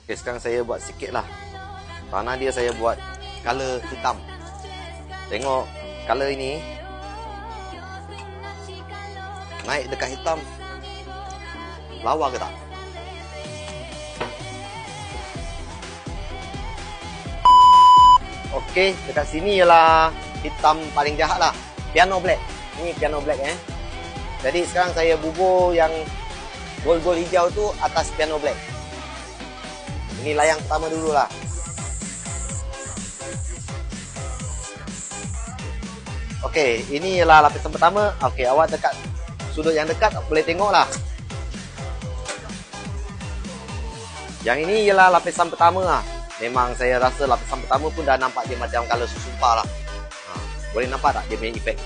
Okey, sekarang saya buat sikit lah. Tanah dia saya buat color hitam. Tengok color ini naik dekat hitam, lawa ke tak? Okey, dekat sini ialah hitam paling jahat lah. Piano black. Ini piano black Jadi sekarang saya bubur yang gol-gol hijau tu atas piano black. Ini layang pertama dulu lah. Okey, ini ialah lapisan pertama. Okey, awak dekat sudut yang dekat boleh tengok lah. Yang ini ialah lapisan pertama lah. Memang saya rasa lapisan pertama pun dah nampak dia macam color susumpah lah. Boleh nampak tak dia punya efek?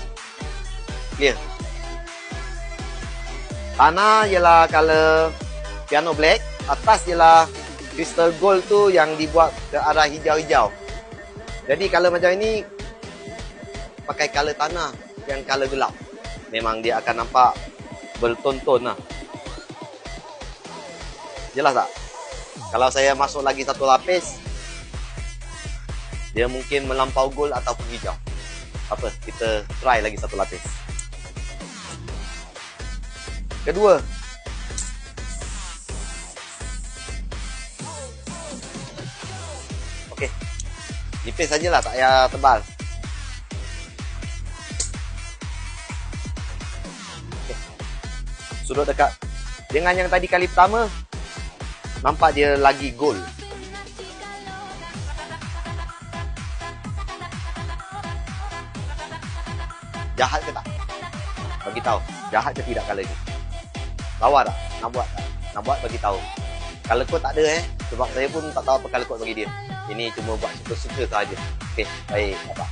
Clear. Tanah ialah color piano black. Atas ialah crystal gold tu yang dibuat ke arah hijau-hijau. Jadi color macam ini pakai color tanah yang color gelap. Memang dia akan nampak berton-ton lah. Jelas tak? Kalau saya masuk lagi satu lapis, dia mungkin melampau gold ataupun hijau. Apa? Kita try lagi satu lapis. Kedua. Okey. Nipis sajalah, tak payah tebal. Okey. Sudut dekat. Dengan yang tadi kali pertama, nampak dia lagi gold. Jahat ke tak? Bagi tahu. Jahat ke tidak color ni? Lawa tak? Nak buat tak? Nak buat bagi tahu. Color code tak ada Sebab saya pun tak tahu apa color code bagi dia. Ini cuma buat suka-suka sahaja. Okey, baik. Apa?